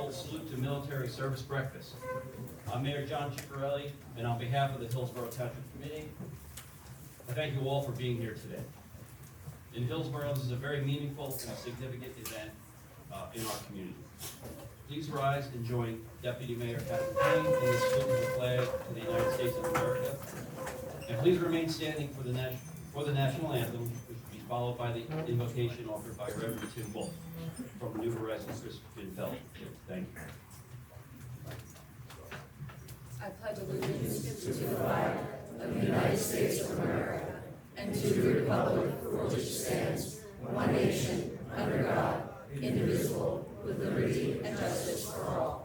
hold a salute to military service breakfast. I'm Mayor John Ciccarelli, and on behalf of the Hillsborough Township Committee, I thank you all for being here today. In Hillsborough, this is a very meaningful and significant event in our community. Please rise and join Deputy Mayor Catherine Payne in the salute to the flag of the United States of America. And please remain standing for the national anthem, which will be followed by the invocation offered by Reverend Tim Wolf from New Horizons Christian Fellowship. Thank you. I pledge allegiance to the flag of the United States of America and to the republic for which it stands, one nation, under God, indivisible, with liberty and justice for all.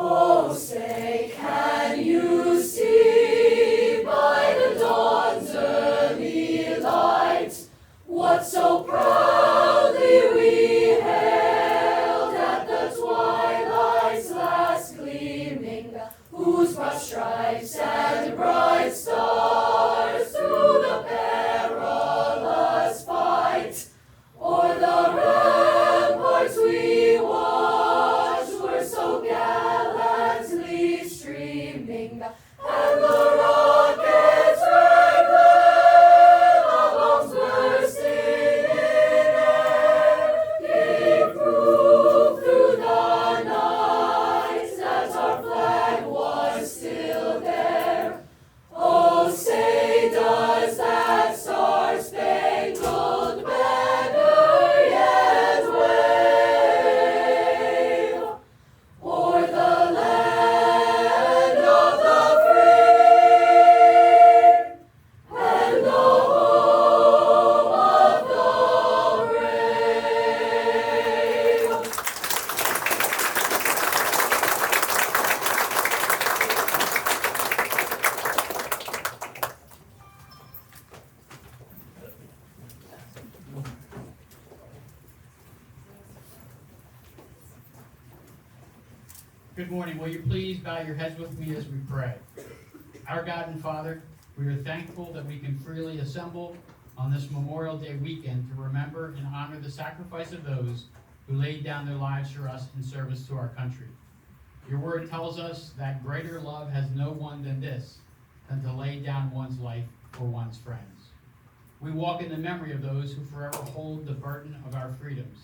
Oh, say, can you see by the dawn's early light what so proudly we hailed at the twilight's last gleaming, whose broad stripes and bright stars through the perilous fight o'er the ramparts we watched were so gallantly streaming, and the rockets rang their bombs bursting in air, gave proof through the night that our flag was still there. Oh, say does that star-spangled banner yet wave o'er the land of the free and the home of the brave? Good morning. Will you please bow your heads with me as we pray? Our God and Father, we are thankful that we can freely assemble on this Memorial Day weekend to remember and honor the sacrifice of those who laid down their lives for us in service to our country. Your word tells us that greater love has no one than this, than to lay down one's life for one's friends. We walk in the memory of those who forever hold the burden of our freedoms.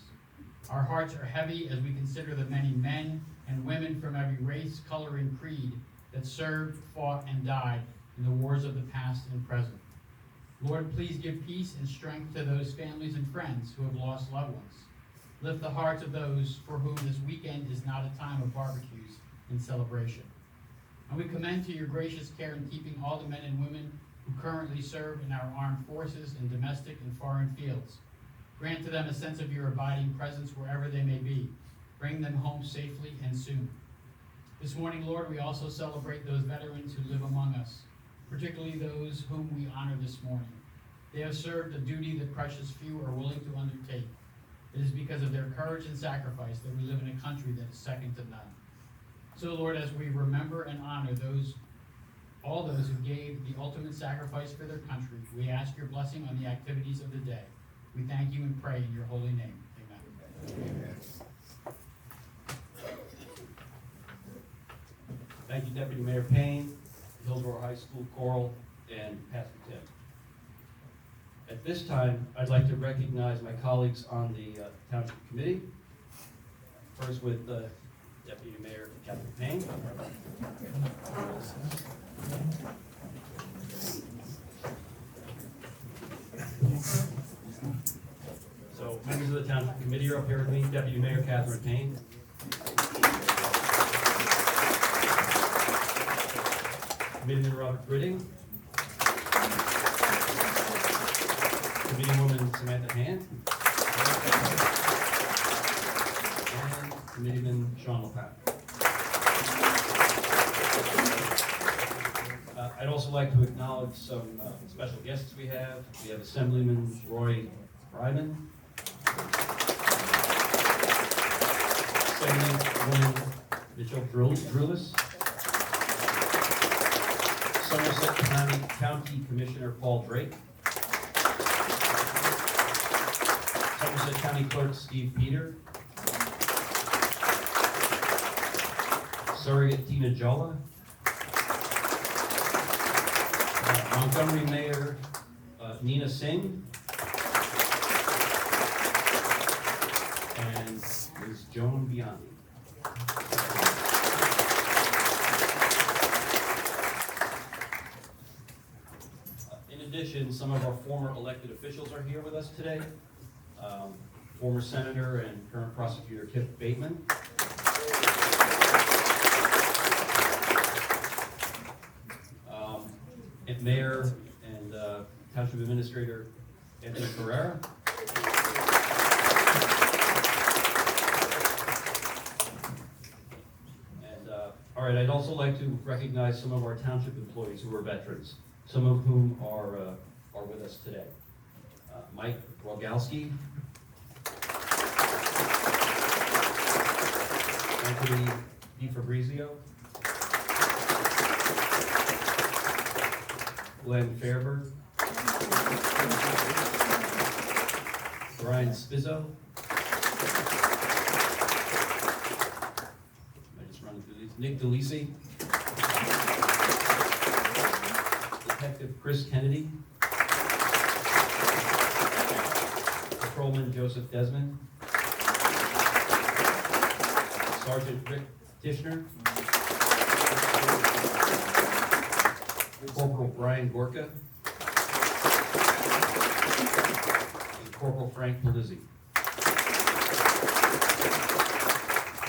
Our hearts are heavy as we consider the many men and women from every race, color, and creed that served, fought, and died in the wars of the past and present. Lord, please give peace and strength to those families and friends who have lost loved ones. Lift the hearts of those for whom this weekend is not a time of barbecues and celebration. And we commend to your gracious care in keeping all the men and women who currently serve in our armed forces in domestic and foreign fields. Grant to them a sense of your abiding presence wherever they may be. Bring them home safely and soon. This morning, Lord, we also celebrate those veterans who live among us, particularly those whom we honor this morning. They have served a duty that precious few are willing to undertake. It is because of their courage and sacrifice that we live in a country that is second to none. So, Lord, as we remember and honor all those who gave the ultimate sacrifice for their country, we ask your blessing on the activities of the day. We thank you and pray in your holy name. Amen. Amen. Thank you, Deputy Mayor Payne, Hillsborough High School Choral, and Pastor Tim. At this time, I'd like to recognize my colleagues on the Township Committee. First with Deputy Mayor Catherine Payne. So, members of the Township Committee are up here with me. Deputy Mayor Catherine Payne. Committeeman Robert Britting, Committeewoman Samantha Hand, and Committeeman Sean LaPatte. I'd also like to acknowledge some special guests we have. We have Assemblyman Roy Ryman, Assemblywoman Mitchell Drulis, Somerset County Commissioner Paul Drake, Somerset County Clerk Steve Peter, Surrogate Tina Jolla, Montgomery Mayor Nina Singh, and Ms. Joan Biani. In addition, some of our former elected officials are here with us today. Former Senator and current Prosecutor Kip Bateman. And Mayor and Township Administrator Anthony Ferreira. And all right, I'd also like to recognize some of our township employees who are veterans, some of whom are with us today. Mike Rogalski, Anthony DiFabrizio, Glenn Fairberg, Brian Spizzo. I just run through these. Nick DeLisi, Detective Chris Kennedy, Patrolman Joseph Desmond, Sergeant Rick Tishner, Corporal Brian Gorka, and Corporal Frank Polizzi.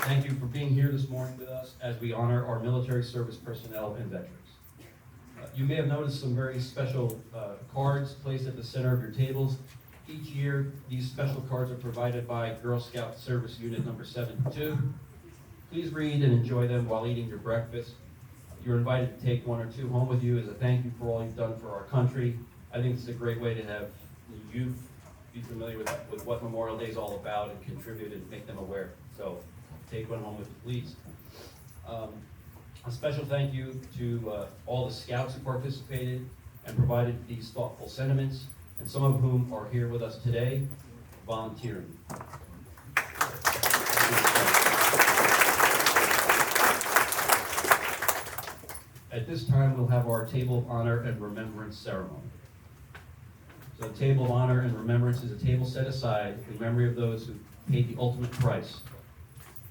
Thank you for being here this morning with us as we honor our military service personnel and veterans. You may have noticed some very special cards placed at the center of your tables. Each year, these special cards are provided by Girl Scout Service Unit number 72. Please read and enjoy them while eating your breakfast. You're invited to take one or two home with you as a thank you for all you've done for our country. I think it's a great way to have the youth be familiar with what Memorial Day is all about and contribute and make them aware. So take one home with you, please. A special thank you to all the scouts who participated and provided these thoughtful sentiments, and some of whom are here with us today, volunteering. At this time, we'll have our Table of Honor and Remembrance ceremony. So the Table of Honor and Remembrance is a table set aside in memory of those who paid the ultimate price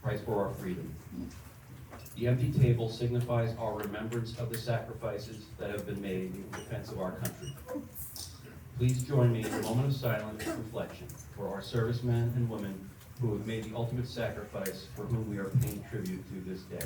for our freedom. The empty table signifies our remembrance of the sacrifices that have been made in defense of our country. Please join me in a moment of silence and reflection for our servicemen and women who have made the ultimate sacrifice, for whom we are paying tribute to this day.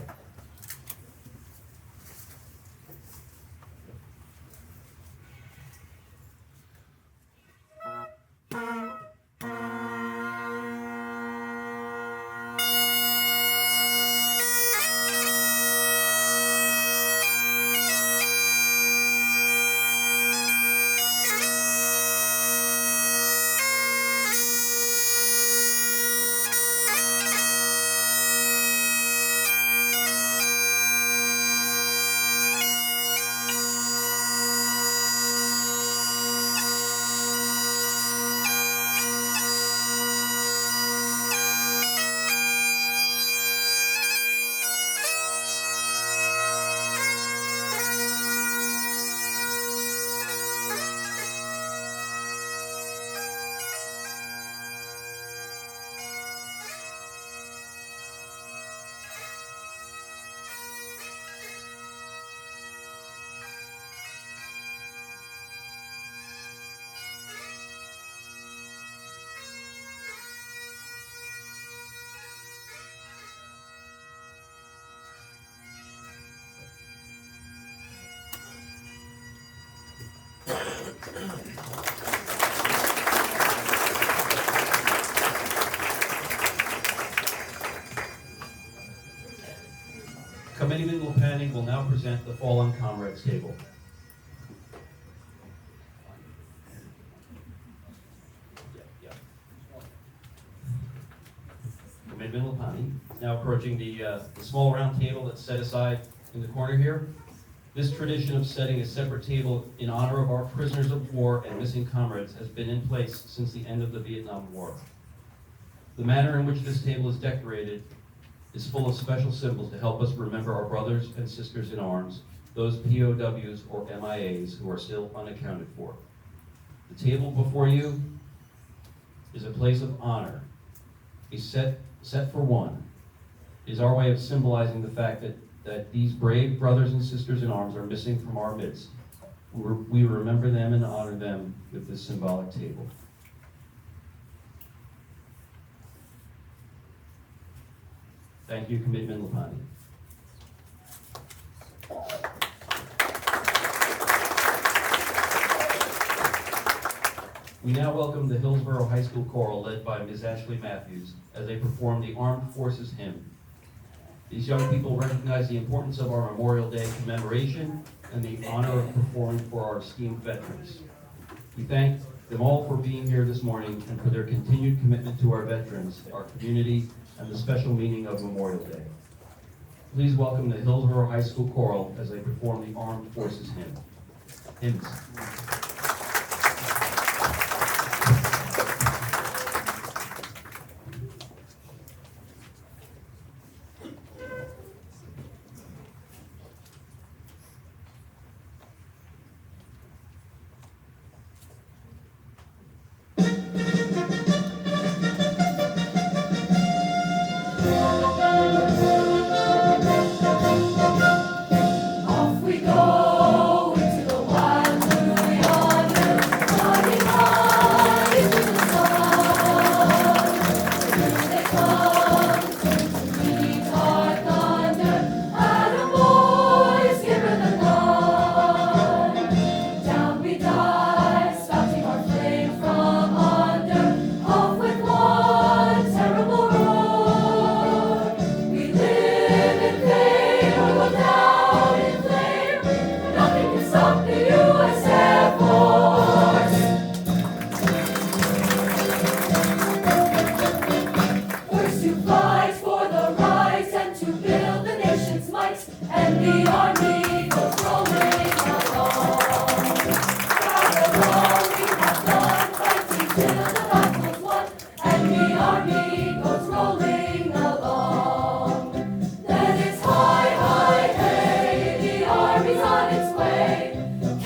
Committeeman Lenapi will now present the Fallen Comrades Table. Committeeman Lenapi, now approaching the small round table that's set aside in the corner here. This tradition of setting a separate table in honor of our prisoners of war and missing comrades has been in place since the end of the Vietnam War. The manner in which this table is decorated is full of special symbols to help us remember our brothers and sisters in arms, those POWs or MIAs who are still unaccounted for. The table before you is a place of honor, a set for one. It is our way of symbolizing the fact that these brave brothers and sisters in arms are missing from our midst. We remember them and honor them with this symbolic table. Thank you, Committeeman Lenapi. We now welcome the Hillsborough High School Choral led by Ms. Ashley Matthews as they perform the Armed Forces Hymn. These young people recognize the importance of our Memorial Day commemoration and the honor of performing for our esteemed veterans. We thank them all for being here this morning and for their continued commitment to our veterans, our community, and the special meaning of Memorial Day. Please welcome the Hillsborough High School Choral as they perform the Armed Forces Hymns.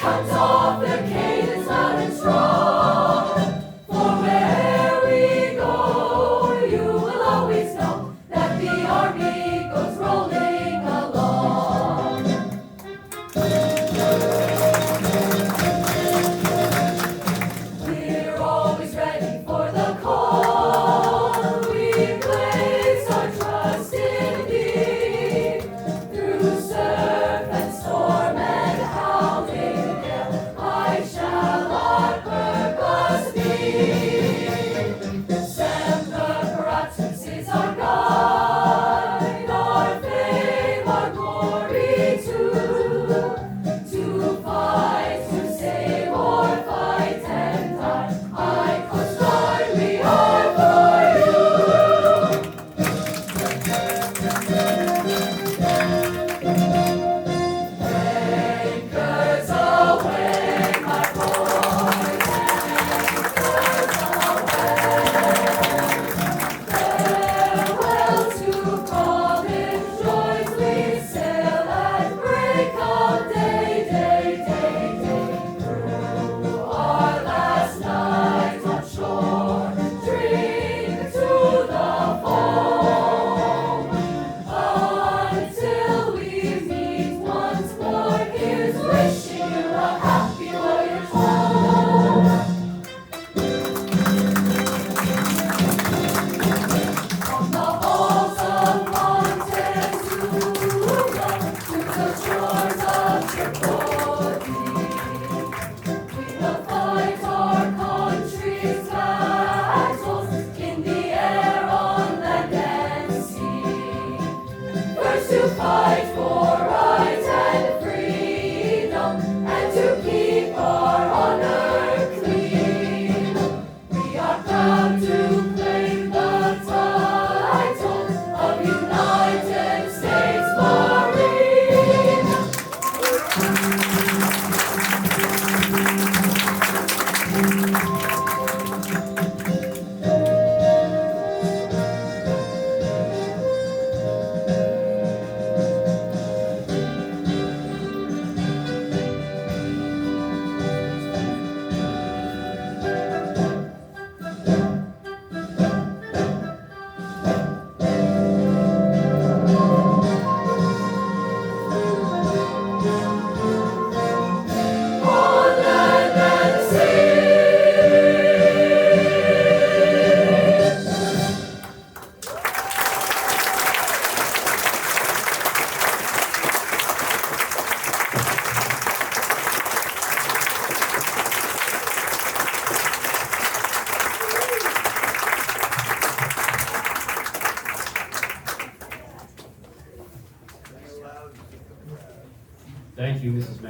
Carry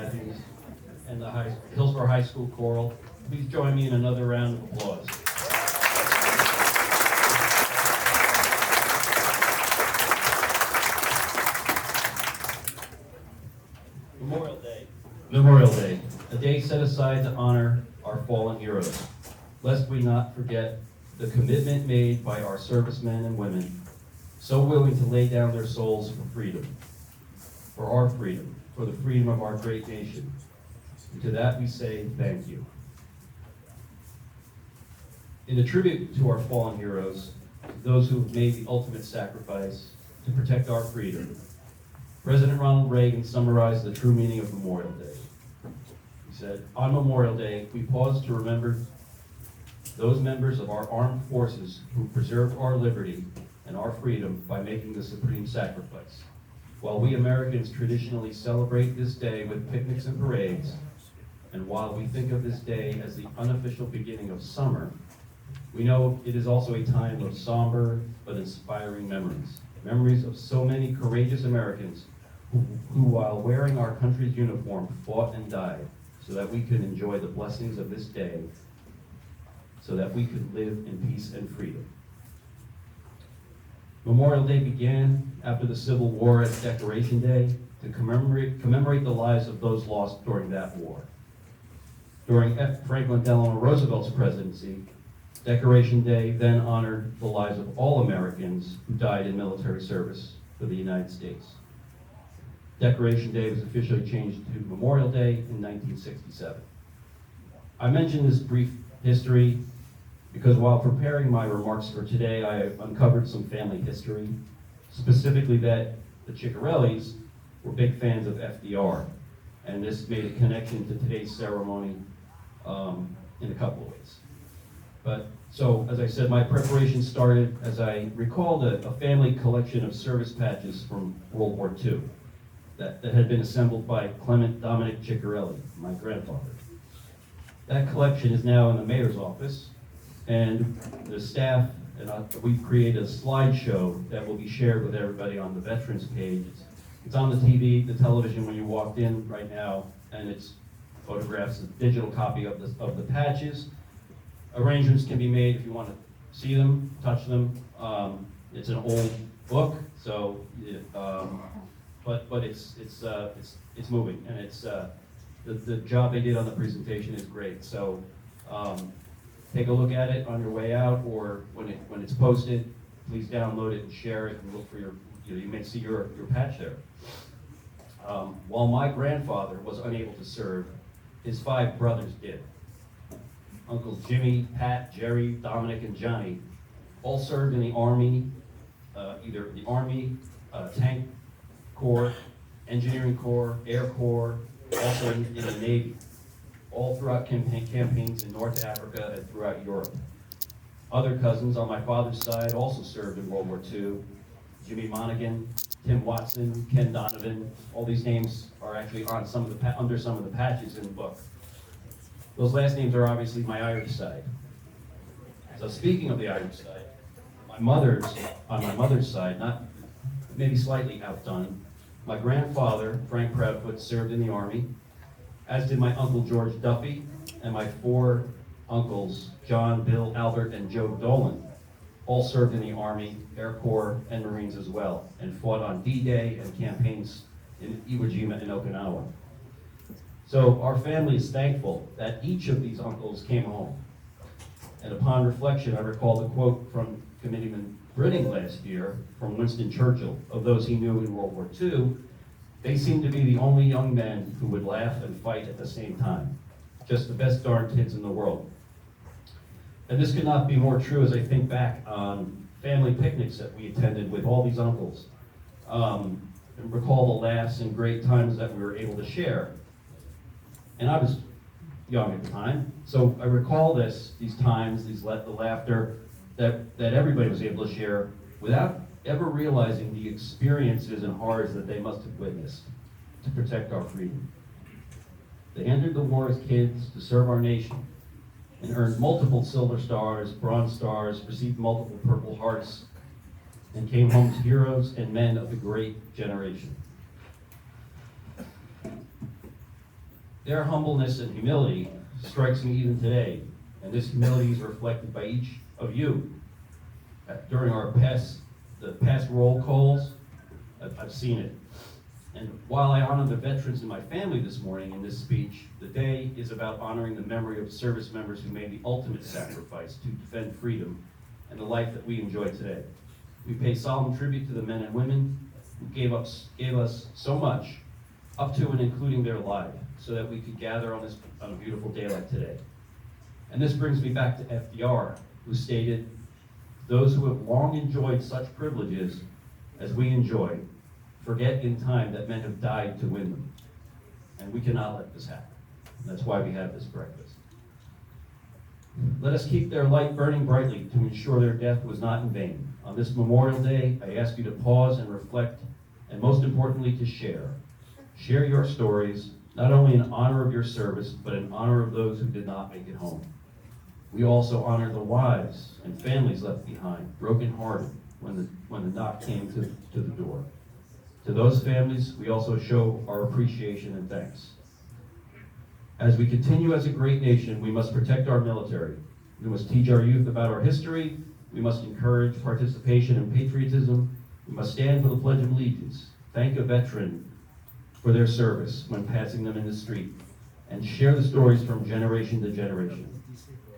Matthews, and the Hillsborough High School Choral. Please join me in another round of applause. Memorial Day. Memorial Day, a day set aside to honor our fallen heroes, lest we not forget the commitment made by our servicemen and women, so willing to lay down their souls for freedom, for our freedom, for the freedom of our great nation. And to that we say thank you. In a tribute to our fallen heroes, those who have made the ultimate sacrifice to protect our freedom, President Ronald Reagan summarized the true meaning of Memorial Day. He said, "On Memorial Day, we pause to remember those members of our armed forces who preserved our liberty and our freedom by making the supreme sacrifice. While we Americans traditionally celebrate this day with picnics and parades, and while we think of this day as the unofficial beginning of summer, we know it is also a time of somber but inspiring memories. Memories of so many courageous Americans who while wearing our country's uniform, fought and died so that we could enjoy the blessings of this day, so that we could live in peace and freedom." Memorial Day began after the Civil War as Decoration Day to commemorate the lives of those lost during that war. During Franklin Delano Roosevelt's presidency, Decoration Day then honored the lives of all Americans who died in military service for the United States. Decoration Day was officially changed to Memorial Day in 1967. I mention this brief history because while preparing my remarks for today, I uncovered some family history, specifically that the Ciccarellis were big fans of FDR, and this made a connection to today's ceremony in a couple of ways. So, as I said, my preparation started as I recalled a family collection of service patches from World War II that had been assembled by Clement Dominic Ciccarelli, my grandfather. That collection is now in the mayor's office, and the staff and we've created a slideshow that will be shared with everybody on the Veterans page. It's on the TV, the television when you walked in right now, and it's photographs, a digital copy of the patches. Arrangements can be made if you want to see them, touch them. It's an old book, so but it's moving, and it's the job they did on the presentation is great. So take a look at it on your way out, or when it's posted, please download it and share it, and look for you may see your patch there. While my grandfather was unable to serve, his 5 brothers did. Uncles Jimmy, Pat, Jerry, Dominic, and Johnny all served in the Army, either the Army, Tank Corps, Engineering Corps, Air Corps, also in the Navy, all throughout campaigns in North Africa and throughout Europe. Other cousins on my father's side also served in World War II. Jimmy Monaghan, Tim Watson, Ken Donovan, all these names are actually on under some of the patches in the book. Those last names are obviously my Irish side. So speaking of the Irish side, on my mother's side, not maybe slightly outdone, my grandfather, Frank Proudfoot, served in the Army, as did my Uncle George Duffy, and my 4 uncles, John, Bill, Albert, and Joe Dolan, all served in the Army, Air Corps, and Marines as well, and fought on D-Day and campaigns in Iwo Jima and Okinawa. So our family is thankful that each of these uncles came home. And upon reflection, I recall the quote from Committeeman Britting last year from Winston Churchill. Of those he knew in World War II, they seemed to be the only young men who would laugh and fight at the same time. Just the best darn kids in the world. And this could not be more true as I think back on family picnics that we attended with all these uncles. And recall the laughs and great times that we were able to share. And I was young at the time, so I recall these times, the laughter that everybody was able to share without ever realizing the experiences and horrors that they must have witnessed to protect our freedom. They entered the war as kids to serve our nation and earned multiple Silver Stars, Bronze Stars, received multiple Purple Hearts, and came home as heroes and men of the great generation. Their humbleness and humility strikes me even today, and this humility is reflected by each of you. During the past roll calls, I've seen it. And while I honor the veterans in my family this morning in this speech, the day is about honoring the memory of service members who made the ultimate sacrifice to defend freedom and the life that we enjoy today. We pay solemn tribute to the men and women who gave us so much, up to and including their life, so that we could gather on a beautiful day like today. And this brings me back to FDR, who stated, "Those who have long enjoyed such privileges as we enjoy forget in time that men have died to win them." And we cannot let this happen. And that's why we have this breakfast. Let us keep their light burning brightly to ensure their death was not in vain. On this Memorial Day, I ask you to pause and reflect, and most importantly, to share. Share your stories, not only in honor of your service, but in honor of those who did not make it home. We also honor the wives and families left behind, brokenhearted when the knock came to the door. To those families, we also show our appreciation and thanks. As we continue as a great nation, we must protect our military. We must teach our youth about our history. We must encourage participation and patriotism. We must stand for the Pledge of Allegiance, thank a veteran for their service when passing them in the street, and share the stories from generation to generation.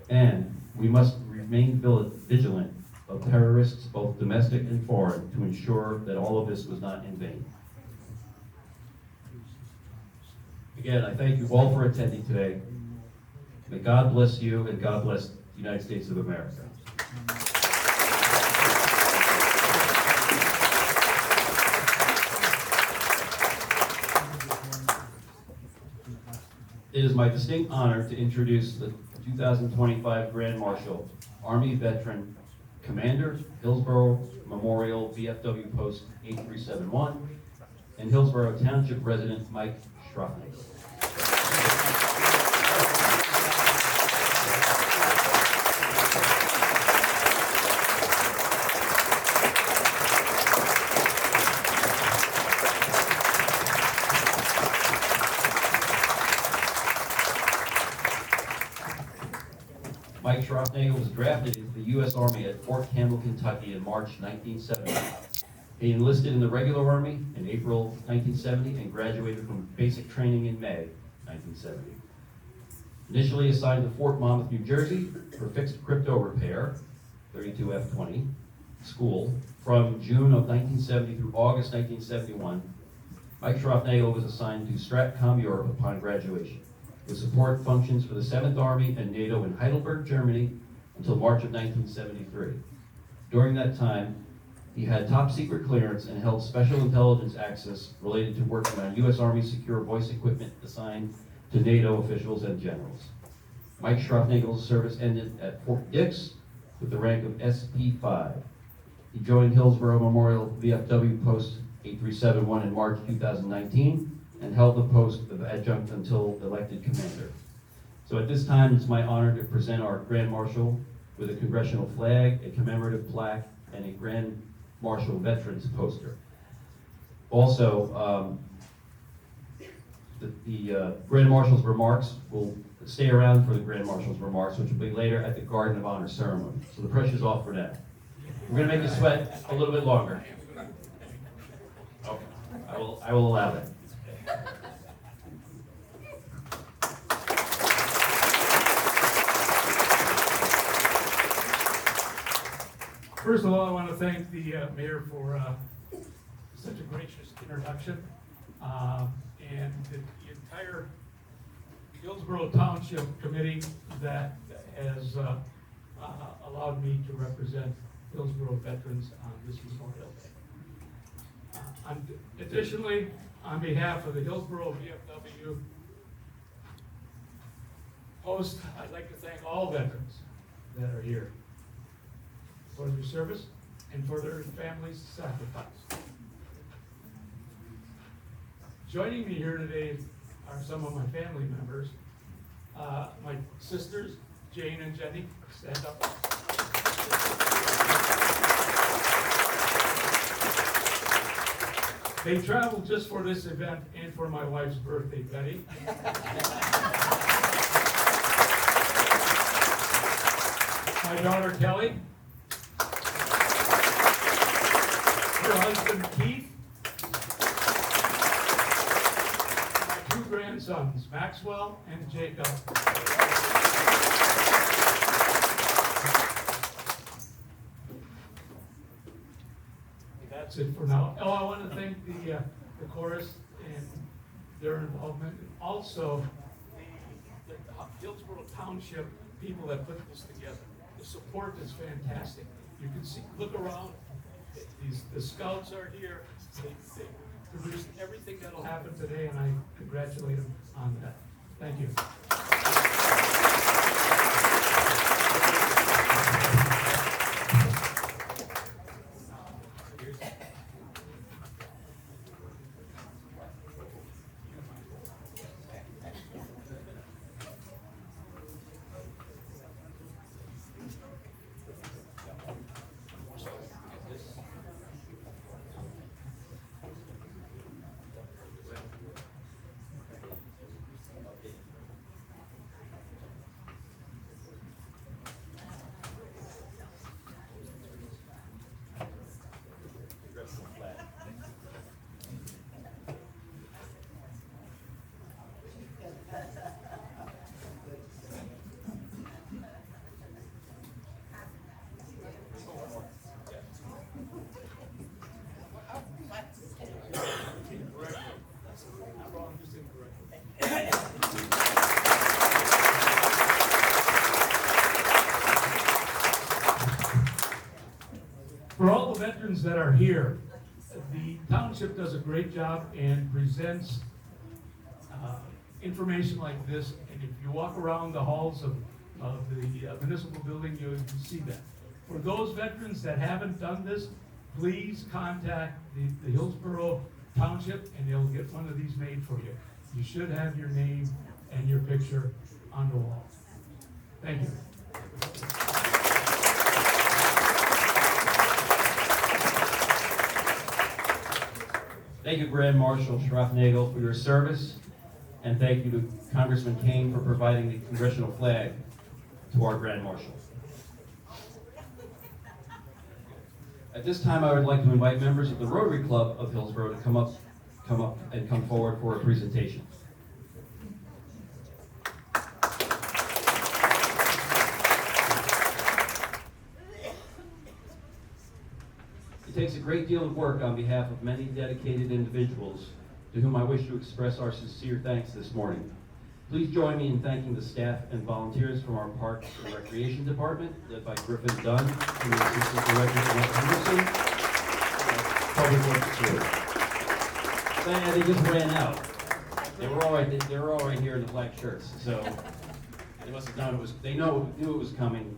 And we must remain vigilant of terrorists, both domestic and foreign, to ensure that all of this was not in vain. Again, I thank you all for attending today. May God bless you, and God bless the United States of America. It is my distinct honor to introduce the 2025 Grand Marshal, Army Veteran, Commander, Hillsborough Memorial VFW Post 8371, and Hillsborough Township resident Mike Schroffnagel. Mike Schroffnagel was drafted into the U.S. Army at Fort Campbell, Kentucky in March 1970. He enlisted in the regular Army in April 1970 and graduated from basic training in May 1970. Initially assigned to Fort Monmouth, New Jersey for fixed crypto repair, 32F20, school, from June of 1970 through August 1971, Mike Schroffnagel was assigned to Stratcom Europe upon graduation, with support functions for the 7th Army and NATO in Heidelberg, Germany, until March of 1973. During that time, he had top secret clearance and held special intelligence access related to working on U.S. Army secure voice equipment assigned to NATO officials and generals. Mike Schroffnagel's service ended at Fort Dix with the rank of SP5. He joined Hillsborough Memorial VFW Post 8371 in March 2019 and held the post of adjunct until elected commander. So at this time, it's my honor to present our Grand Marshal with a congressional flag, a commemorative plaque, and a Grand Marshal Veterans poster. Also, the Grand Marshal's remarks will stay around for the Grand Marshal's remarks, which will be later at the Garden of Honor ceremony. So the pressure's off for that. We're gonna make you sweat a little bit longer. Okay, I will allow that. First of all, I want to thank the mayor for such a gracious introduction, and the entire Hillsborough Township Committee that has allowed me to represent Hillsborough veterans on this Memorial Day. Additionally, on behalf of the Hillsborough VFW Post, I'd like to thank all veterans that are here for their service and for their families' sacrifice. Joining me here today are some of my family members. My sisters, Jane and Jenny, stand up. They traveled just for this event and for my wife's birthday, Betty. daughter Kelly, her husband Keith, and my two grandsons, Maxwell and Jacob. That's it for now. Oh, I want to thank the chorus and their involvement. Also, the Hillsborough Township people that put this together. The support is fantastic. You can see, look around. The scouts are here. They produced everything that'll happen today, and I congratulate them on that. Thank you. For all the veterans that are here, the township does a great job and presents information like this. And if you walk around the halls of the municipal building, you can see that. For those veterans that haven't done this, please contact the Hillsborough Township and they'll get one of these made for you. You should have your name and your picture on the wall. Thank you. Thank you, Grand Marshal Schraffnagel, for your service, and thank you to Congressman Kane for providing the congressional flag to our Grand Marshal. At this time, I would like to invite members of the Rotary Club of Hillsborough to come up and come forward for a presentation. It takes a great deal of work on behalf of many dedicated individuals to whom I wish to express our sincere thanks this morning. Please join me in thanking the staff and volunteers from our Parks and Recreation Department, led by Griffin Dunn, and the Assistant Director Annette Henderson, Public Works Crew. They just ran out. They were all right here in the black shirts, so they must have known it was. They knew it was coming.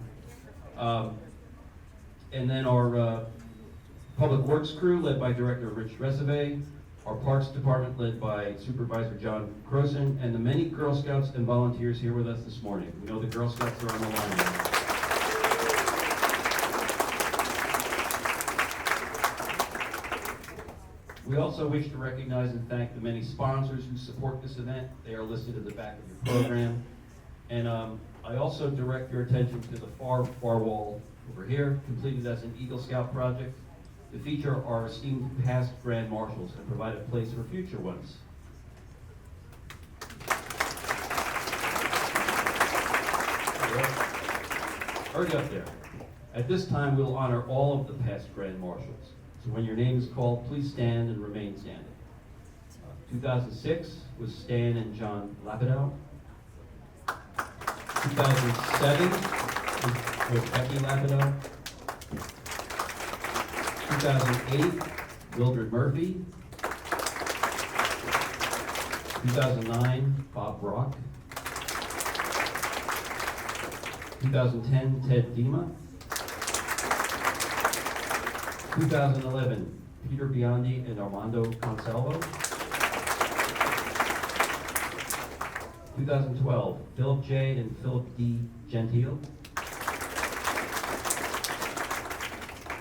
And then our Public Works crew, led by Director Rich Reseve, our Parks Department, led by Supervisor John Croson, and the many Girl Scouts and volunteers here with us this morning. We know the Girl Scouts are on the line now. We also wish to recognize and thank the many sponsors who support this event. They are listed at the back of your program. And I also direct your attention to the far wall over here, completed as an Eagle Scout project, to feature our esteemed past Grand Marshals and provide a place for future ones. Already up there. At this time, we'll honor all of the past Grand Marshals. So when your name is called, please stand and remain standing. 2006 was Stan and John Lapidow. 2007 was Becky Lapidow. 2008, Mildred Murphy. 2009, Bob Brock. 2010, Ted Dima. 2011, Peter Biondi and Armando Consalvo. 2012, Philip J. and Philip D. Gentile.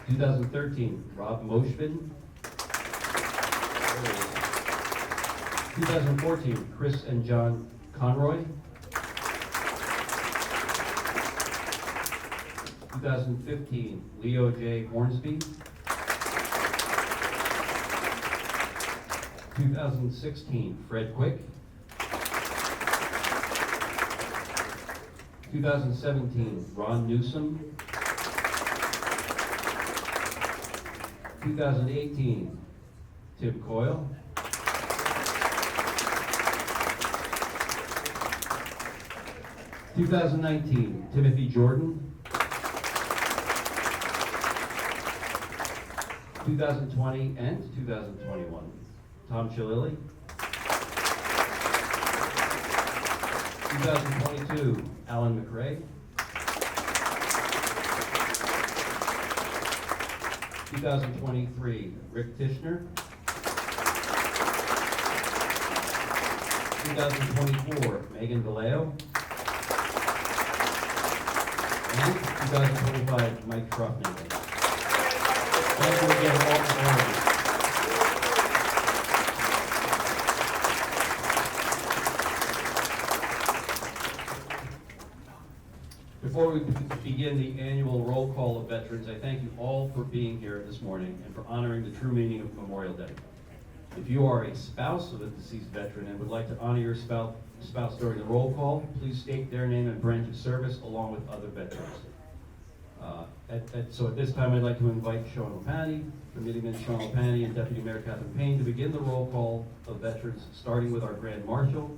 2013, Rob Moshvin. 2014, Chris and John Conroy. 2015, Leo J. Hornsby. 2016, Fred Quick. 2017, Ron Newsom. 2018, Tim Coyle. 2019, Timothy Jordan. 2020 and 2021, Tom Chililli. 2022, Alan McRae. 2023, Rick Tishner. 2024, Megan Vallejo. And 2025, Mike Truffman. Thank you again, all for all of you. Before we begin the annual roll call of veterans, I thank you all for being here this morning and for honoring the true meaning of Memorial Day. If you are a spouse of a deceased veteran and would like to honor your spouse during the roll call, please state their name and branch of service along with other veterans. So at this time, I'd like to invite Sean Lopani, Committeeman Sean Lopani, and Deputy Mayor Catherine Payne to begin the roll call of veterans, starting with our Grand Marshal.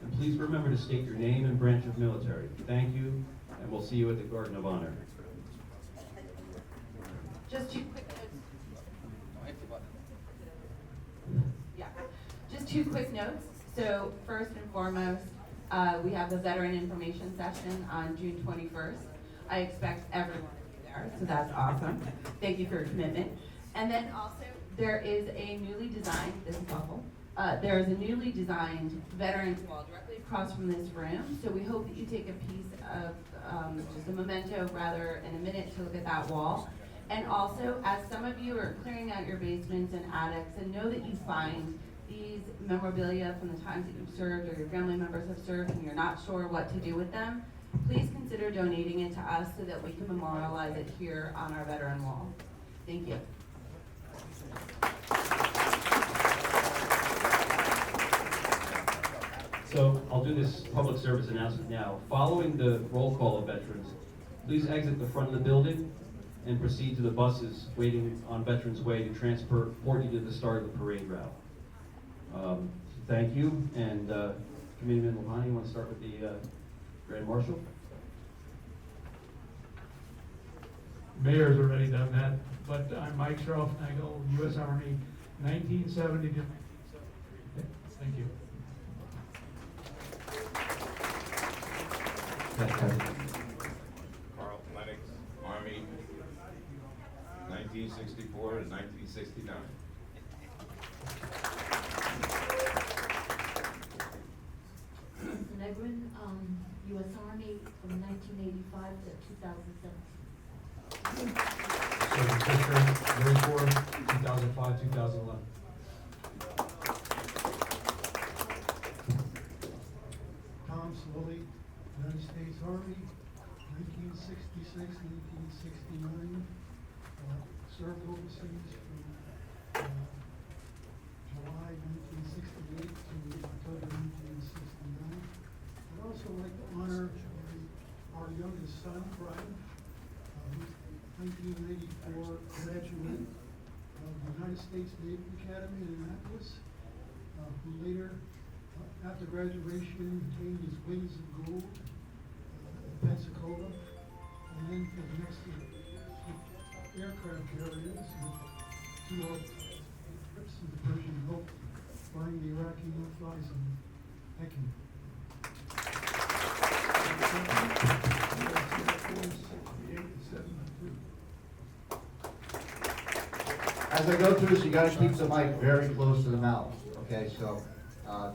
And please remember to state your name and branch of military. Thank you, and we'll see you at the Garden of Honor. Just two quick notes. Yeah, just two quick notes. So first and foremost, we have the Veteran Information Session on June 21st. I expect everyone to be there, so that's awesome. Thank you for your commitment. And then also, there is a newly designed, this is awful, there is a newly designed Veterans Wall directly across from this room. So we hope that you take a piece of just a memento, rather, in a minute to look at that wall. And also, as some of you are clearing out your basements and attics, and know that you find these memorabilia from the times that you've served or your family members have served and you're not sure what to do with them, please consider donating it to us so that we can memorialize it here on our veteran wall. Thank you. So I'll do this public service announcement now. Following the roll call of veterans, please exit the front of the building and proceed to the buses waiting on Veterans Way to transport you to the start of the parade route. Thank you, and Committeeman Lopani, you want to start with the Grand Marshal? Mayor's already done that, but I'm Mike Schroff, and I go U.S. Army, 1970 to 1973. Thank you. Carl Lennox, Army, 1964 to 1969. Negrin, U.S. Army from 1985 to 2017. Sergeant Fisher, Marine Corps, 2005, 2011. Tom Swilly, United States Army, 1966, 1969. Served overseas from July 1968 to October 1969. I'd also like to honor our youngest son, Brian, 1994 graduate of the United States Naval Academy in Annapolis, who later, after graduation, obtained his wings of gold in Pensacola, and then for the next aircraft carriers, two trips to the Persian Gulf, flying the Iraqi no-fly zone. Thank you. As I go through this, you gotta keep the mic very close to the mouth, okay? So,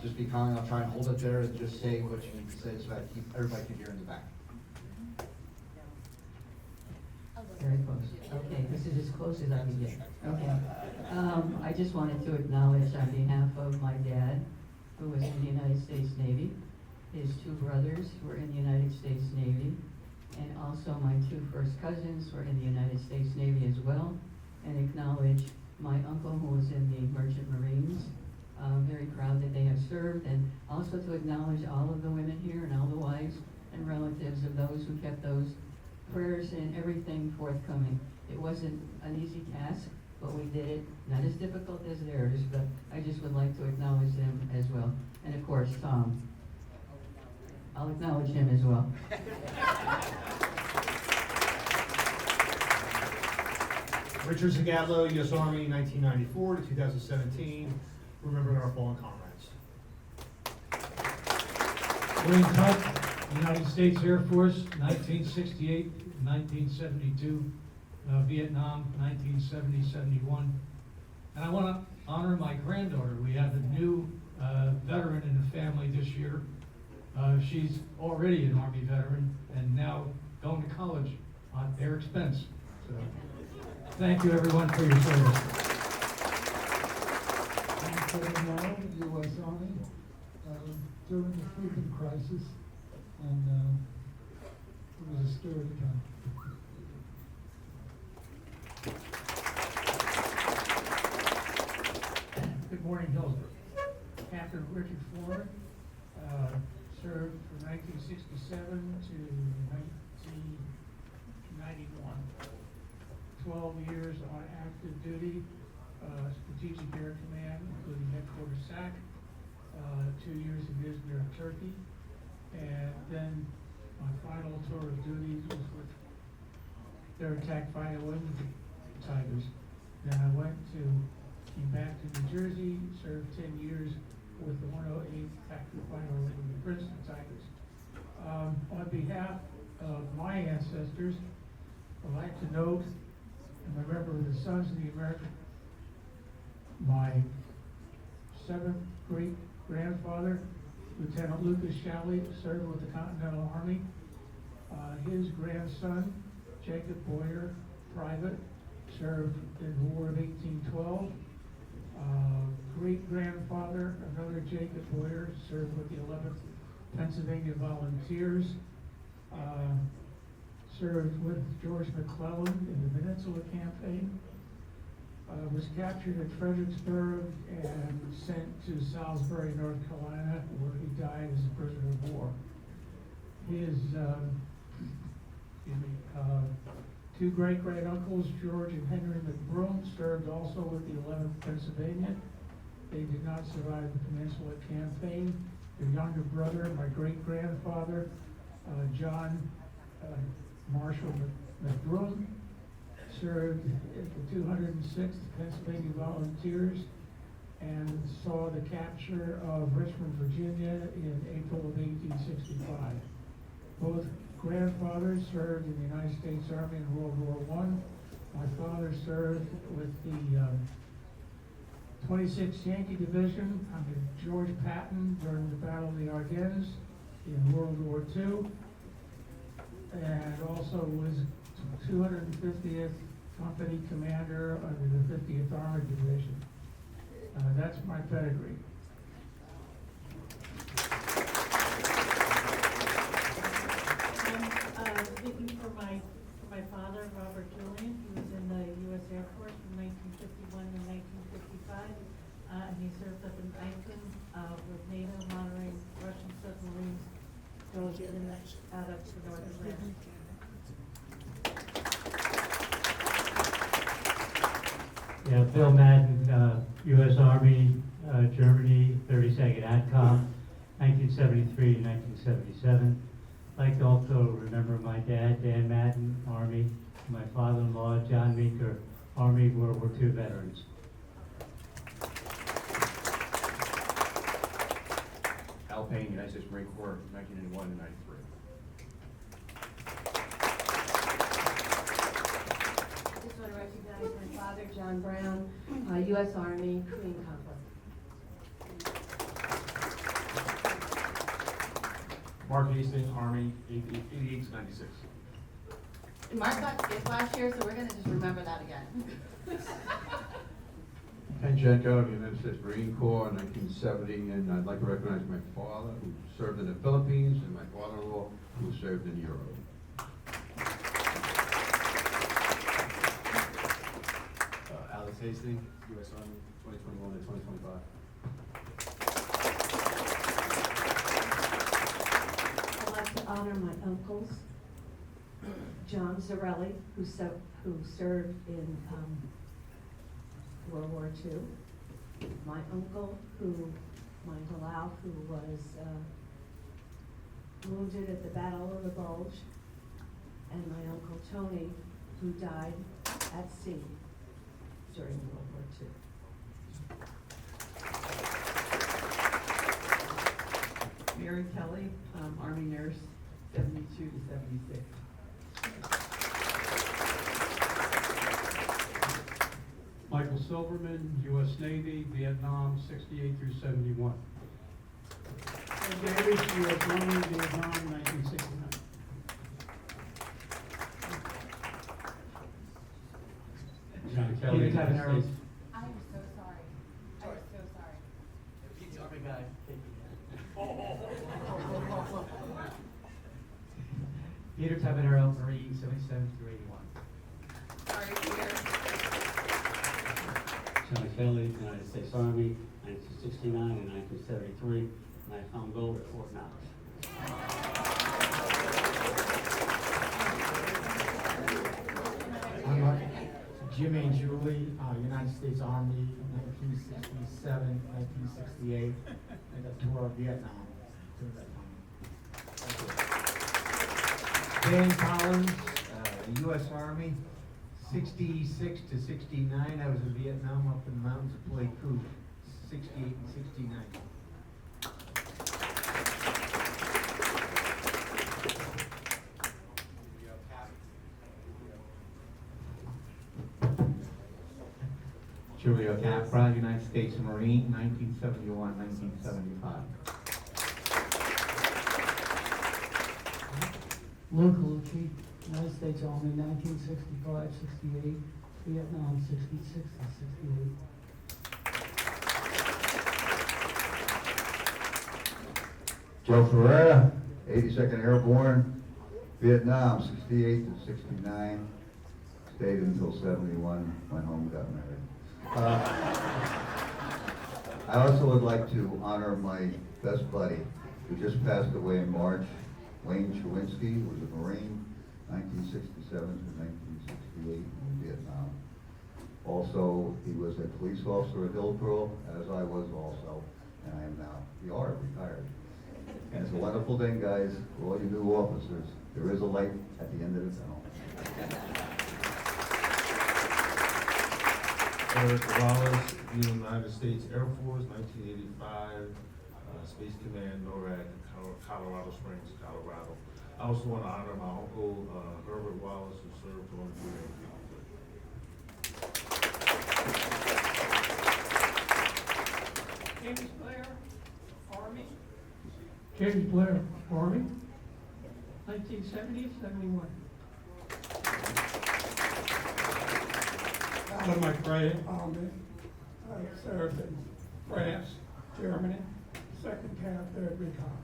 just be kind, I'll try and hold it there and just say what you need to say so that everybody can hear in the back. Very close. Okay, this is as close as I can get. Okay. I just wanted to acknowledge on behalf of my dad, who was in the United States Navy, his two brothers were in the United States Navy, And also my two first cousins were in the United States Navy as well, and acknowledge my uncle who was in the Merchant Marines. Very proud that they have served, and also to acknowledge all of the women here and all the wives and relatives of those who kept those prayers and everything forthcoming. It wasn't an easy task, but we did it, not as difficult as theirs, but I just would like to acknowledge them as well. And of course, Tom. I'll acknowledge him as well. Richard Zagadlo, U.S. Army, 1994 to 2017, remembering our fallen comrades. William Tuck, United States Air Force, 1968, 1972, Vietnam, 1970-71. And I want to honor my granddaughter. We have a new veteran in the family this year. She's already an Army veteran and now going to college on their expense. So, thank you everyone for your service. I'm Kevin Morrow, U.S. Army, during the freedom crisis, and it was a scary time. Good morning, Hillsborough. Captain Richard Ford served from 1967 to 1991. 12 years on active duty, Strategic Air Command, including Headquarters SAC, 2 years in Izmir, Turkey, and then my final tour of duty was with their attack Fighter Tigers. Then I came back to New Jersey, served 10 years with the 108th Tactical Fighter Princeton Tigers. On behalf of my ancestors, I'd like to note and remember the sons of the American. My 7th great-grandfather, Lieutenant Lucas Shalley, served with the Continental Army. His grandson, Jacob Boyer, private, served in the War of 1812. Great-grandfather, another Jacob Boyer, served with the 11th Pennsylvania Volunteers. Served with George McClellan in the Peninsula Campaign. Was captured at Fredericksburg and sent to Salisbury, North Carolina, where he died as a prisoner of war. His two great-great-uncles, George and Henry McBroom, served also with the 11th Pennsylvania. They did not survive the Peninsula Campaign. Their younger brother, my great-grandfather, John Marshall McBroom, served at the 206th Pennsylvania Volunteers and saw the capture of Richmond, Virginia in April of 1865. Both grandfathers served in the United States Army in World War I. My father served with the 26th Yankee Division under George Patton during the Battle of the Ardennes in World War II, and also was 250th Company Commander under the 50th Armored Division. That's my pedigree. I'm speaking for my father, Robert Julian. He was in the U.S. Air Force from 1951 to 1955, and he served up in Iceland with NATO, monitoring Russian submarines going in and out of the North Atlantic. Yeah, Bill Madden, U.S. Army, Germany, 32nd ATCOM, 1973 to 1977. I'd like to also remember my dad, Dan Madden, Army, my father-in-law, John Meeker, Army, World War II veterans. Al Payne, United States Marine Corps, 1981 to 93. I just want to recognize my father, John Brown, U.S. Army, Korean conflict. Mark Hastings, Army, 88 to 96. Mark got skipped last year, so we're going to just remember that again. Ken Jenko, United States Marine Corps, 1970, and I'd like to recognize my father, who served in the Philippines, and my father-in-law, who served in Europe. Hastings, U.S. Army, 2021 to 2025. I'd like to honor my uncles, John Zarelli, who served in World War II, my uncle, my Palau, who was wounded at the Battle of the Bulge, and my uncle Tony, who died at sea during World War II. Mary Kelly, Army nurse, 72 to 76. Michael Silverman, U.S. Navy, Vietnam, 68 through 71. Davis, U.S. Army, Vietnam, 1969. John Kelly, Peter Tabanero. United States. I am so sorry. I am so sorry. Army guy. Peter Tabanero, Marine, 77 through 81. Sorry, Peter. John Kelly, United States Army, 1969 and 1973, and I found gold at Fort Knox. Jimmy and Julie, United States Army, 1967, 1968. I got tour of Vietnam during that time. Dan Collins, U.S. Army, 66 to 69. I was in Vietnam up in the mountains of Pleiku, 68 and 69. Julio Capra, United States Marine, 1971, 1975. Luke Lucci, United States Army, 1965, 68, Vietnam, 66 and 68. Joe Ferreira, 82nd Airborne, Vietnam, 68 to 69, stayed until 71, went home, got married. I also would like to honor my best buddy, who just passed away in March, Wayne Chewinski, who was a Marine, 1967 to 1968 in Vietnam. Also, he was a police officer at Hillsborough, as I was also, and I am now, we are retired. And it's a wonderful thing, guys, for all you new officers, there is a light at the end of the tunnel. Eric Wallace, United States Air Force, 1985, Space Command, NORAD, Colorado Springs, Colorado. I also want to honor my uncle, Herbert Wallace, who served on the James Blair, Army. James Blair, Army, 1970, 71. Alan McRae, Army, I served in France, Germany, 2nd Camp, 3rd Recon.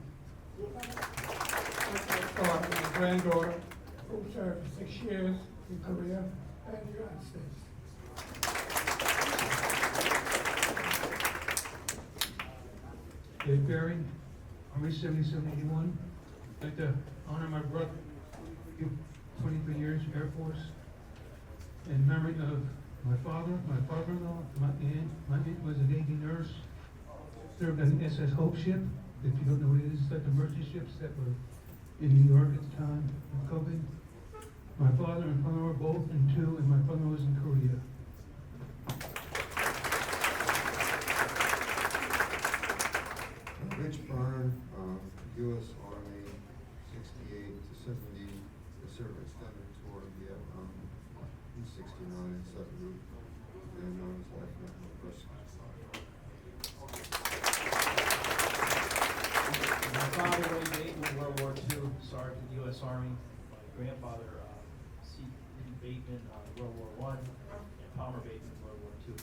My granddaughter, who served for 6 years in Korea and the United States. Dave Berry, Army 7781. I'd like to honor my brother, 23 years, Air Force, in memory of my father, my father-in-law, my aunt. My aunt was a Navy nurse, served on the SS Hope ship. If you don't know what it is, it's like the merchant ships that were in New York at the time of COVID. My father and father were both in 2, and my father was in Korea. Rich Byrne, U.S. Army, 68 to 70, the served extended tour of Vietnam in 69 and 70, and known as Life University. My father, Ray Bateman, World War II, Sergeant, U.S. Army. My grandfather, C. Bateman, World War I, and Palmer Bateman, World War II.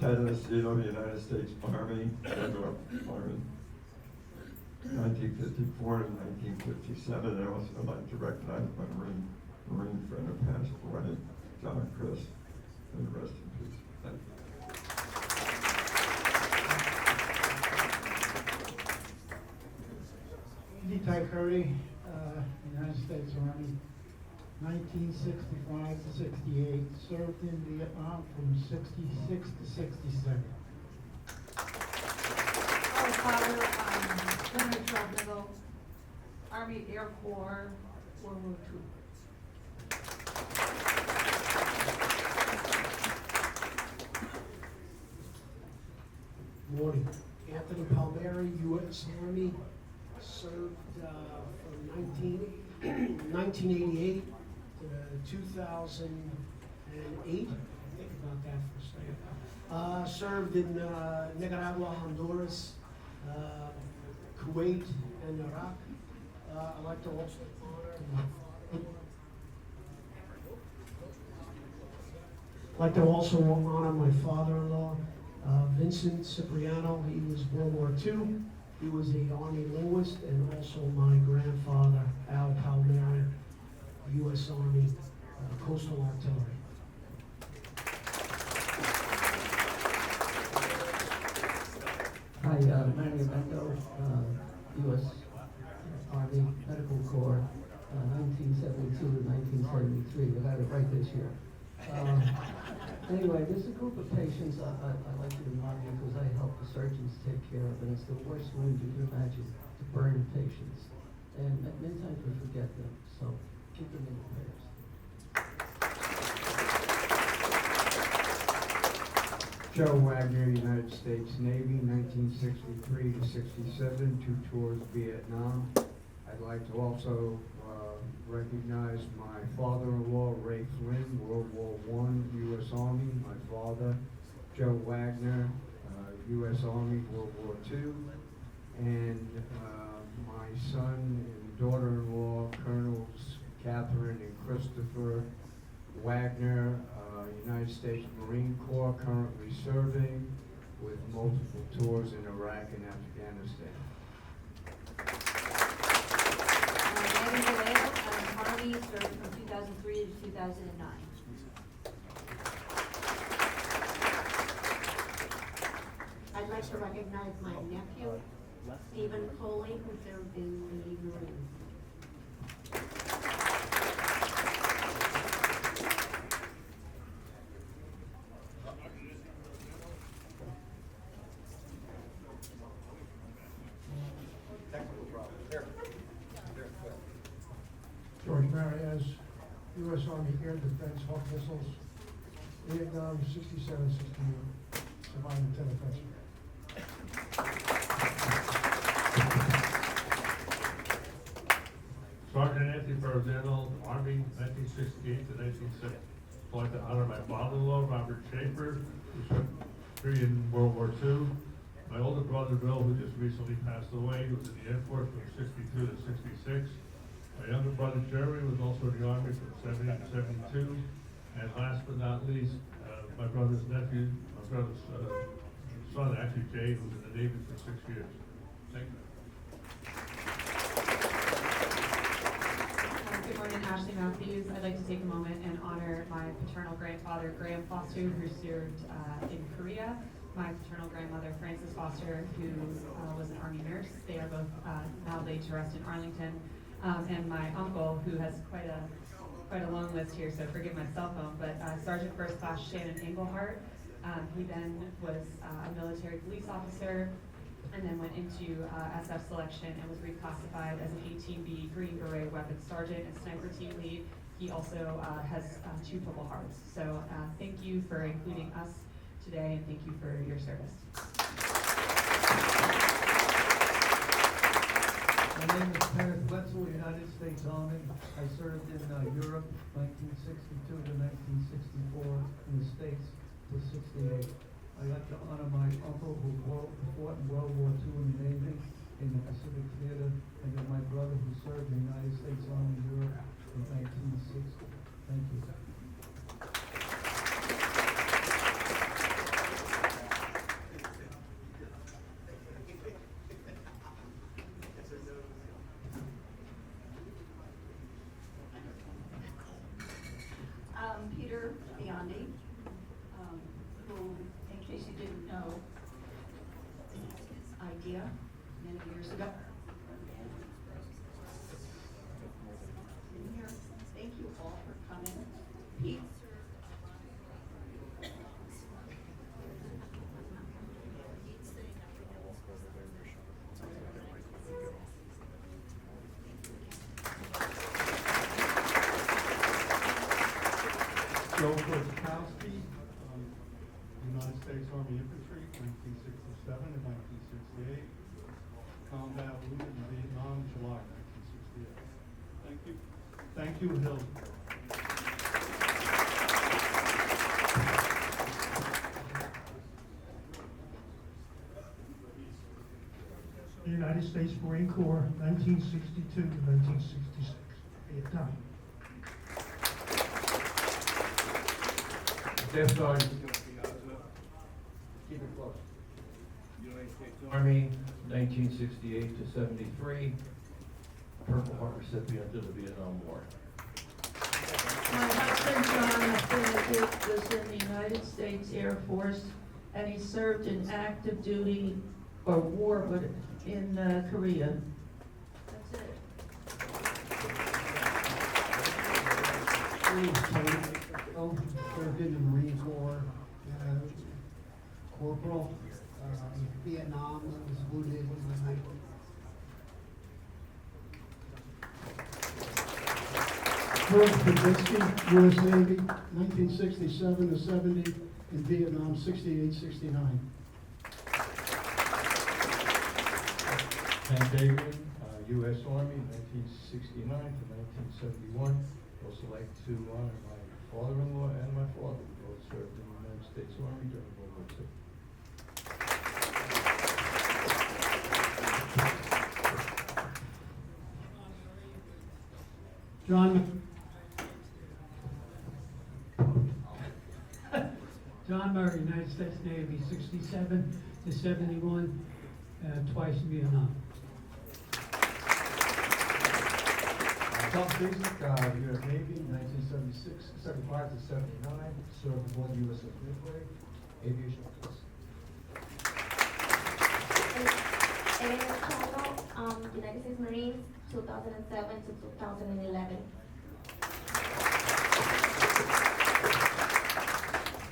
Ted Messino, United States Army, Federal Army, 1954 to 1957. I also like to recognize my Marine Marine friend who passed away, John Chris, and rest in peace. Thank you. Andy Tycurdy, United States Army, 1965 to 68, served in Vietnam from 66 to 67. Our father, Lenapi Tribe, Army Air Corps, World War II. Morning. Anthony Palmieri, U.S. Army, served from 1988 to 2008. Think about that for a second. Served in Nicaragua, Honduras, Kuwait, and Iraq. I'd like to also honor my father-in-law, Vincent Cipriano. He was World War II. He was a Army linguist, and also my grandfather, Al Palmieri, U.S. Army Coastal Artillery. Hi, Mario Bendo, U.S. Army Medical Corps, 1972 to 1973. I got it right this year. Anyway, there's a group of patients I like to remind you because I help the surgeons take care of, and it's the worst wound you can imagine, to burn patients. And many times we forget them, so keep them in your prayers. Joe Wagner, United States Navy, 1963 to 67, 2 tours Vietnam. I'd like to also recognize my father-in-law, Ray Flynn, World War I, U.S. Army. My father, Joe Wagner, U.S. Army, World War II. And my son and daughter-in-law, Colonels Catherine and Christopher Wagner, United States Marine Corps, currently serving with multiple tours in Iraq and Afghanistan. Army, served from 2003 to 2009. I'd like to recognize my nephew, Stephen Coley, who served in the Marines. George Marias, U.S. Army Air Defense Hawk Missiles, Vietnam, 67, 68, survived Lieutenant Fetcher. Sergeant Anthony Ferrazano, Army, 1968 to 1970. I'd like to honor my father-in-law, Robert Schaefer, who served in World War II. My older brother, Bill, who just recently passed away, was in the Air Force from 62 to 66. My younger brother, Jerry, was also in the Army from 70 to 72. And last but not least, my brother's nephew, my brother's son, actually Jay, who was in the Navy for 6 years. Thank you. Good morning, Ashley Matthews. I'd like to take a moment and honor my paternal grandfather, Graham Foster, who served in Korea. My paternal grandmother, Frances Foster, who was an Army nurse. They are both now laid to rest in Arlington. And my uncle, who has quite a long list here, so forgive my cell phone, but Sergeant First Class Shannon Englehart. He then was a military police officer, and then went into SF selection and was reclassified as an 18B Green Beret Weapons Sergeant and Sniper Team Lead. He also has 2 Purple Hearts. So thank you for including us today, and thank you for your service. My name is Kenneth Wetzel, United States Army. I served in Europe, 1962 to 1964, in the States to 68. I'd like to honor my uncle who fought in World War II in the Navy in the Pacific Theater, and then my brother who served in the United States Army in Europe in 1960. Thank you. here many years ago. Here, thank you all for coming. Pete. Joe Kozakowski, United States Army Infantry, 1967 and 1968. Combat wounded in Vietnam, July 1968. Thank you. Thank you, Hillsborough. United States Marine Corps, 1962 to 1966, Vietnam. Staff Sergeant. Keep it close. United States Army, 1968 to 73, Purple Heart recipient of the Vietnam War. My husband, John, was in the United States Air Force, and he served in active duty or war, but in Korea. That's it. My name is Tony. Served in the Marine Corps, corporal, Vietnam, was wounded in the night. George Podolsky, U.S. Navy, 1967 to 70, in Vietnam, 68, 69. Hank Dagan, U.S. Army, 1969 to 1971. Also like to honor my father-in-law and my father, who both served in the United States Army during World War II. John Murray, United States Navy, 67 to 71, twice in Vietnam. Tom Stasic, U.S. Navy, 1976, 75 to 79, served aboard the USS Midway, aviation officer. Elena Cholo, United States Marines, 2007 to 2011.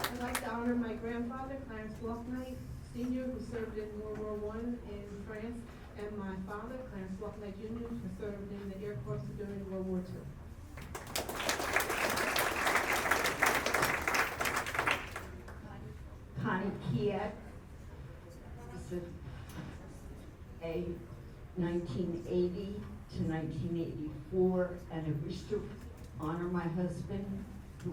I'd like to honor my grandfather, Clarence Walknight, Sr., who served in World War I in France, and my father, Clarence Walknight Jr., who served in the Air Force during World War II. Connie Kiet, this is a 1980 to 1984, and I wish to honor my husband who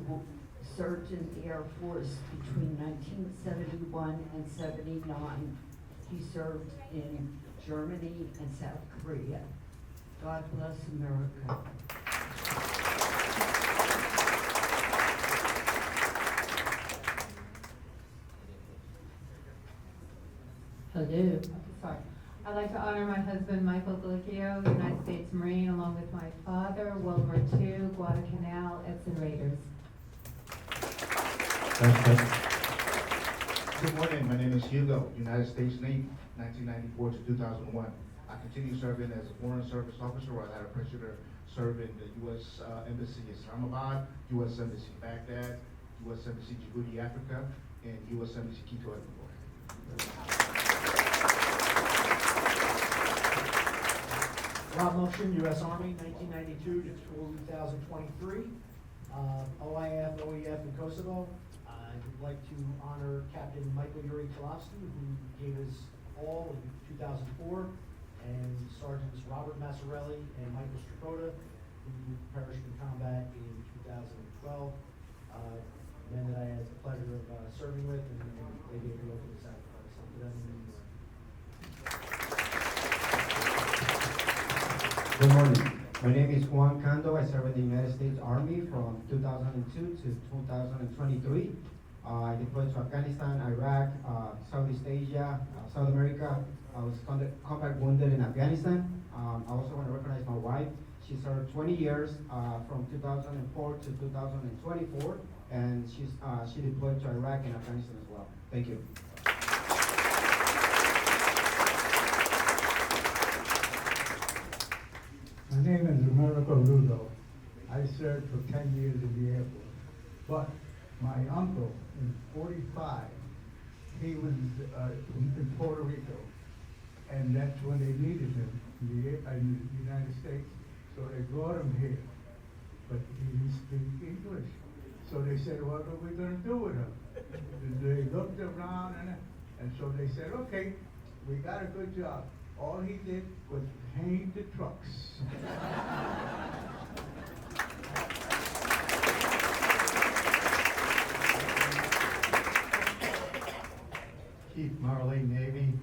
served in the Air Force between 1971 and 79. He served in Germany and South Korea. God bless America. Hello. Sorry. I'd like to honor my husband, Michael Galicchio, United States Marine, along with my father, World War II, Guadalcanal, Edson Raiders. Good morning, my name is Hugo, United States Navy, 1994 to 2001. I continue serving as a Foreign Service Officer, where I had a pleasure to serve in the U.S. Embassy Islamabad, U.S. Embassy Baghdad, U.S. Embassy Djibouti, Africa, and U.S. Embassy Quito, Ecuador. Rob Motion, U.S. Army, 1992 to 2023. OIF, OEF in Kosovo. I'd like to honor Captain Michael Yuri Clovis-type, who gave us all in 2004, and Sergeants Robert Massarelli and Michael Strakota, who perished in combat in 2012. Men that I had the pleasure of serving with, and they gave the ultimate sacrifice. So to them, Good morning. My name is Juan Cando. I served in the United States Army from 2002 to 2023. I deployed to Afghanistan, Iraq, Southeast Asia, South America. I was combat wounded in Afghanistan. I also want to recognize my wife. She served 20 years from 2004 to 2024, and she deployed to Iraq and Afghanistan as well. Thank you. served for 10 years in the Air Force. But my uncle, in 45, he was in Puerto Rico. And that's when they needed him in the United States. So they brought him here. But he didn't speak English. So they said, what are we going to do with him? They looked around and so they said, okay, we got a good job. All he did was paint the trucks. Keith Marley, Navy,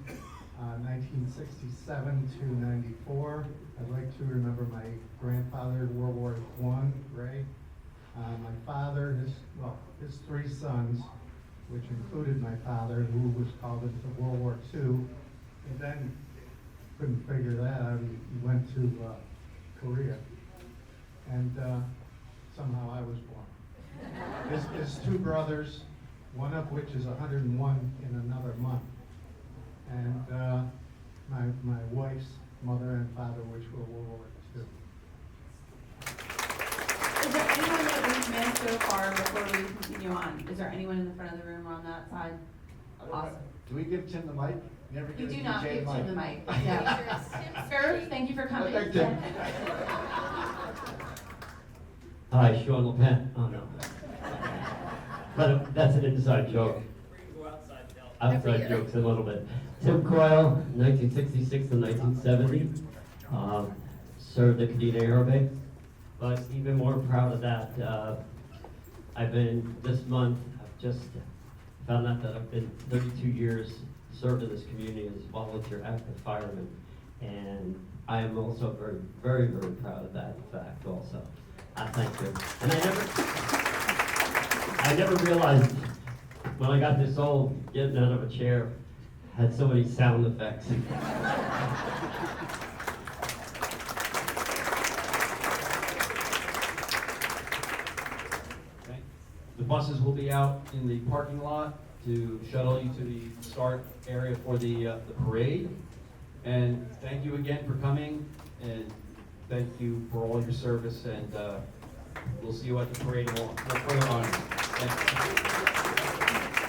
1967 to 94. I'd like to remember my grandfather, World War I, Ray. My father, his three sons, which included my father, who was called into World War II, and then couldn't figure that out. He went to Korea, and somehow I was born. His two brothers, one of which is 101 in another month, and my wife's mother and father, which were World War II. Is there anyone that we've missed so far before we continue on? Is there anyone in the front of the room or on that side? Awesome. Do we give Tim the mic? Never You give do DJ not give the Tim the mic. mic. No. Sir, thank you for coming. Thank you. Hi, Sean LePen. Oh, no. But that's an inside joke. Outside jokes a little bit. Tim Coyle, 1966 to 1970. Served at Kadena Air Base. But even more proud of that, this month, I've just found out that I've been 32 years served in this community as a volunteer active fireman. And I am also very, very, very proud of that fact also. I thank you. And I never realized when I got this old, getting out of a chair, had so many sound effects. The buses will be out in the parking lot to shuttle you to the start area for the parade. And thank you again for coming, and thank you for all your service, and we'll see you at the parade further on. Thank you.